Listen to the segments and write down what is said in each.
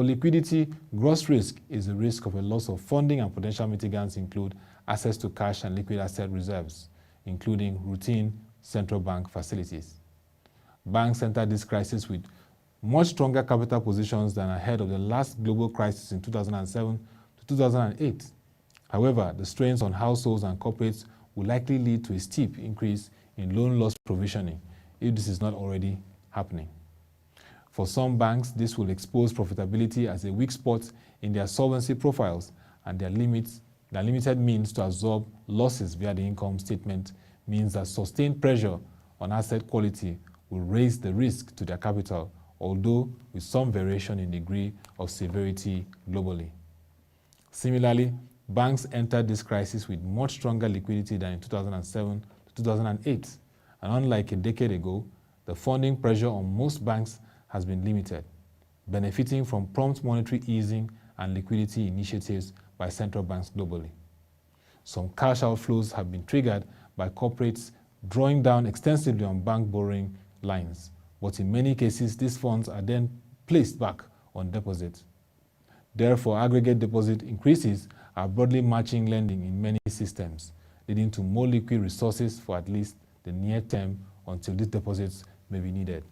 For liquidity, gross risk is the risk of a loss of funding, and potential mitigants include access to cash and liquid asset reserves, including routine central bank facilities. Banks entered this crisis with much stronger capital positions than ahead of the last global crisis in 2007 to 2008. However, the strains on households and corporates will likely lead to a steep increase in loan loss provisioning if this is not already happening. For some banks, this will expose profitability as a weak spot in their solvency profiles, and their limited means to absorb losses via the income statement means that sustained pressure on asset quality will raise the risk to their capital, although with some variation in degree of severity globally. Similarly, banks entered this crisis with much stronger liquidity than in 2007 to 2008, and unlike a decade ago, the funding pressure on most banks has been limited, benefiting from prompt monetary easing and liquidity initiatives by central banks globally. Some cash outflows have been triggered by corporates drawing down extensively on bank borrowing lines, but in many cases, these funds are then placed back on deposit. Therefore, aggregate deposit increases are broadly matching lending in many systems, leading to more liquid resources for at least the near term until these deposits may be needed.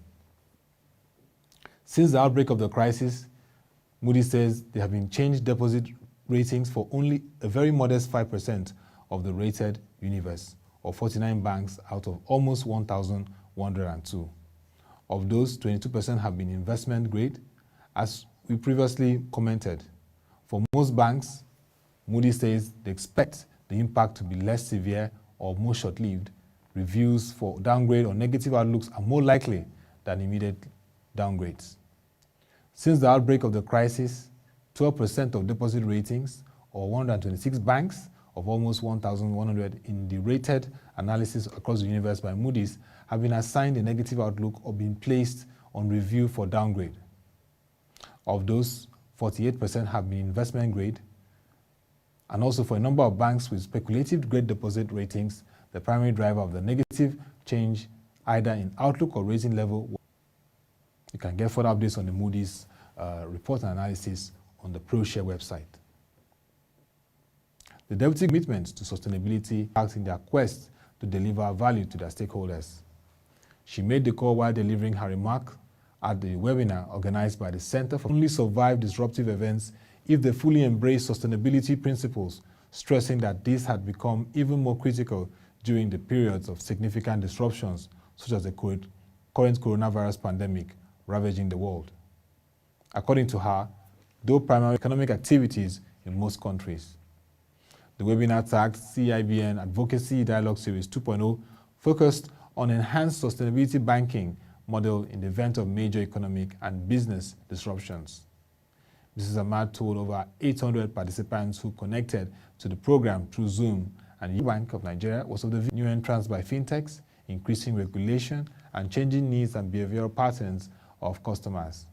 Since the outbreak of the crisis, Moody's says there have been changed deposit ratings for only a very modest 5% of the rated universe, or 49 banks out of almost 1,102. Of those, 22% have been investment grade, as we previously commented. For most banks, Moody's says they expect the impact to be less severe or more short-lived. Reviews for downgrade or negative outlooks are more likely than immediate downgrades. Since the outbreak of the crisis, 12% of deposit ratings, or 126 banks of almost 1,100 in the rated analysis across the universe by Moody's, have been assigned a negative outlook or been placed on review for downgrade. Of those, 48% have been investment grade, and also for a number of banks with speculative grade deposit ratings, the primary driver of the negative change either in outlook or rating level. You can get further updates on the Moody's report and analysis on the ProShare website. The deputy commitment to sustainability acts in their quest to deliver value to their stakeholders. She made the call while delivering her remark at the webinar organized by the Center for Only Survive Disruptive Events if they fully embrace sustainability principles, stressing that this had become even more critical during the periods of significant disruptions, such as the current coronavirus pandemic ravaging the world. According to her, though primary economic activities in most countries. The webinar tagged CIBN Advocacy Dialogue Series 2.0 focused on enhanced sustainability banking model in the event of major economic and business disruptions. Mrs. Ahmad told over 800 participants who connected to the program through Zoom, and the Bank of Nigeria was of the view new entrants by fintechs, increasing regulation, and changing needs and behavioral patterns of customers.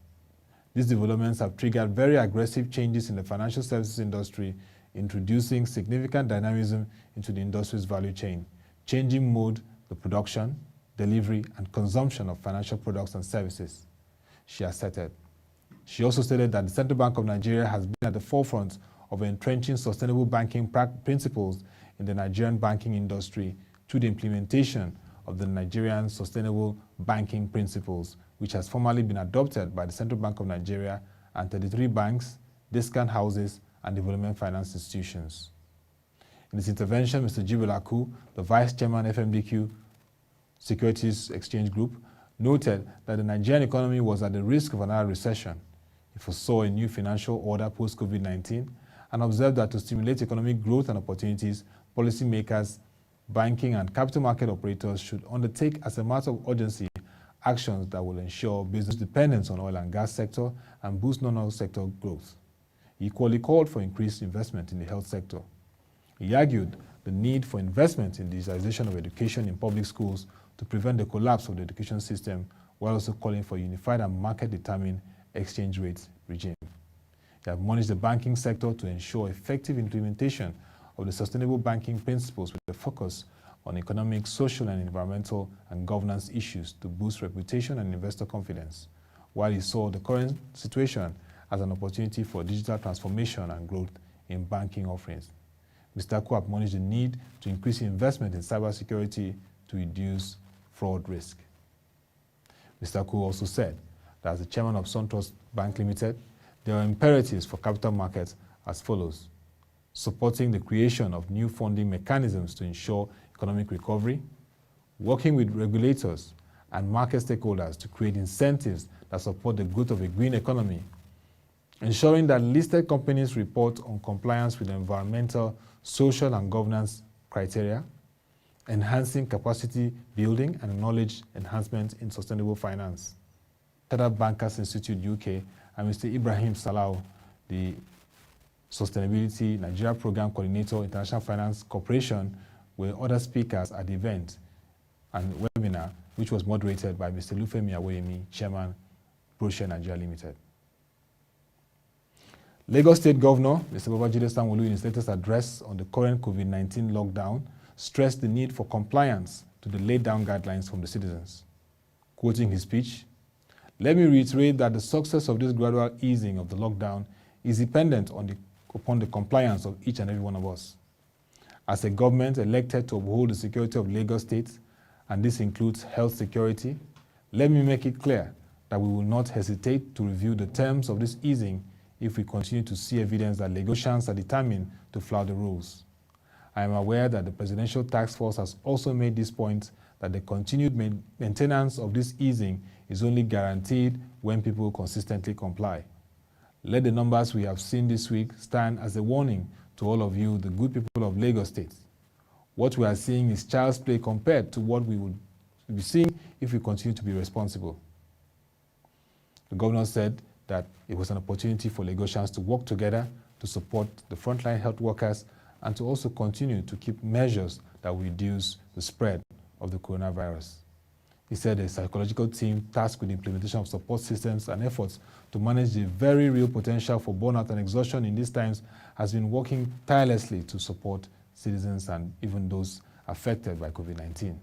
These developments have triggered very aggressive changes in the financial services industry, introducing significant dynamism into the industry's value chain, changing mode the production, delivery, and consumption of financial products and services, she asserted. She also stated that the Central Bank of Nigeria has been at the forefront of entrenching sustainable banking principles in the Nigerian banking industry through the implementation of the Nigerian Sustainable Banking Principles, which has formally been adopted by the Central Bank of Nigeria and 33 banks, discount houses, and development finance institutions. In his intervention, Mr. Jibolaku, the Vice Chairman FMDQ Securities Exchange Group, noted that the Nigerian economy was at the risk of another recession. He foresaw a new financial order post-COVID-19 and observed that to stimulate economic growth and opportunities, policymakers, banking and capital market operators should undertake as a matter of urgency actions that will ensure business dependence on oil and gas sector and boost non-oil sector growth. He equally called for increased investment in the health sector. He argued the need for investment in the digitization of education in public schools to prevent the collapse of the education system, while also calling for a unified and market-determined exchange rate regime. He admonished the banking sector to ensure effective implementation of the sustainable banking principles with a focus on economic, social, and environmental and governance issues to boost reputation and investor confidence, while he saw the current situation as an opportunity for digital transformation and growth in banking offerings. Mr. Koo acknowledged the need to increase investment in cybersecurity to reduce fraud risk. Mr. Koo also said that as the chairman of SunTrust Bank Limited, there are imperatives for capital markets as follows: supporting the creation of new funding mechanisms to ensure economic recovery, working with regulators and market stakeholders to create incentives that support the growth of a green economy, ensuring that listed companies report on compliance with environmental, social, and governance criteria, enhancing capacity building and knowledge enhancement in sustainable finance. Chartered Bankers Institute UK and Mr. Ibrahim Salau, the Sustainability Nigeria Program Coordinator, International Finance Corporation, were other speakers at the event and webinar, which was moderated by Mr. Lufemi Awoyemi, Chairman, ProShare Nigeria Limited. Lagos State Governor Mr. Babajide Sanwo-Olu, in his latest address on the current COVID-19 lockdown, stressed the need for compliance to the laid-down guidelines from the citizens. Quoting his speech, "Let me reiterate that the success of this gradual easing of the lockdown is dependent upon the compliance of each and every one of us. As a government elected to uphold the security of Lagos State, and this includes health security, let me make it clear that we will not hesitate to review the terms of this easing if we continue to see evidence that Lagosians are determined to flout the rules. I am aware that the Presidential Task Force has also made this point, that the continued maintenance of this easing is only guaranteed when people consistently comply. Let the numbers we have seen this week stand as a warning to all of you, the good people of Lagos State. What we are seeing is child's play compared to what we would be seeing if we continue to be responsible." The governor said that it was an opportunity for Lagosians to work together to support the frontline health workers and to also continue to keep measures that will reduce the spread of the coronavirus. He said a psychological team tasked with the implementation of support systems and efforts to manage the very real potential for burnout and exhaustion in these times has been working tirelessly to support citizens and even those affected by COVID-19.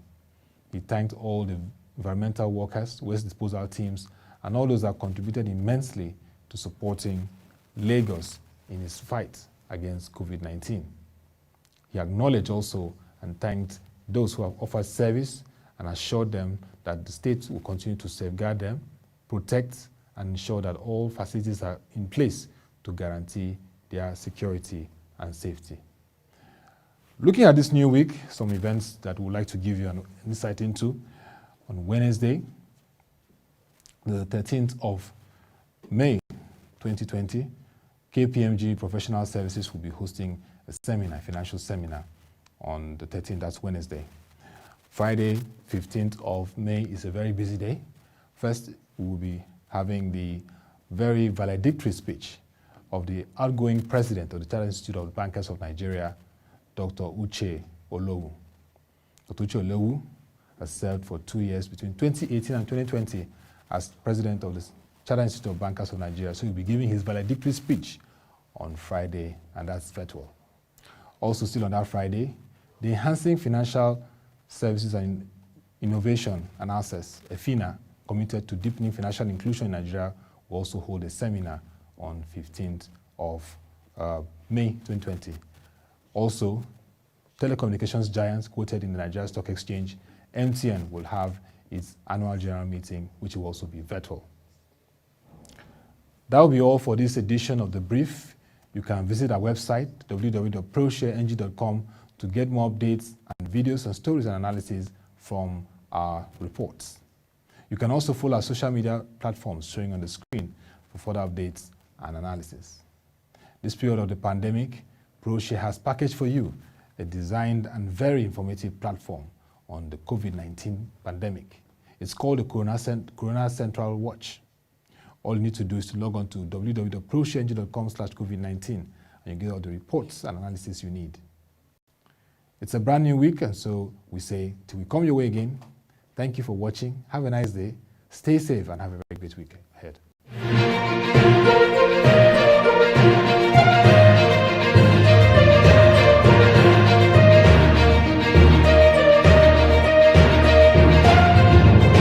He thanked all the environmental workers, waste disposal teams, and all those that contributed immensely to supporting Lagos in its fight against COVID-19. He acknowledged also and thanked those who have offered service and assured them that the state will continue to safeguard them, protect, and ensure that all facilities are in place to guarantee their security and safety. Looking at this new week, some events that we would like to give you an insight into. On Wednesday, the 13th of May 2020, KPMG Professional Services will be hosting a seminar, a financial seminar, on the 13th, that's Wednesday. Friday, 15th of May is a very busy day. First, we will be having the very valedictory speech of the outgoing president of the Chartered Institute of Bankers of Nigeria, Dr. Uche Olowu. Dr. Uche Olowu has served for 2 years between 2018 and 2020 as president of the Chartered Institute of Bankers of Nigeria. So he'll be giving his valedictory speech on Friday, and that's virtual. Also still on that Friday, the Enhancing Financial Services and Innovation and Access, EFINA, committed to deepening financial inclusion in Nigeria, will also hold a seminar on 15th of May 2020. Also, telecommunications giants quoted in the Nigeria Stock Exchange, MTN, will have its annual general meeting, which will also be virtual. That will be all for this edition of The Brief. You can visit our website, www.proshareng.com, to get more updates and videos and stories and analysis from our reports. You can also follow our social media platforms showing on the screen for further updates and analysis. This period of the pandemic, ProShare has packaged for you a designed and very informative platform on the COVID-19 pandemic. It's called the Corona Central Watch. All you need to do is to log on to www.proshareng.com/COVID-19 and you get all the reports and analysis you need. It's a brand new week, and so we say till we come your way again, thank you for watching. Have a nice day. Stay safe and have a very great week ahead.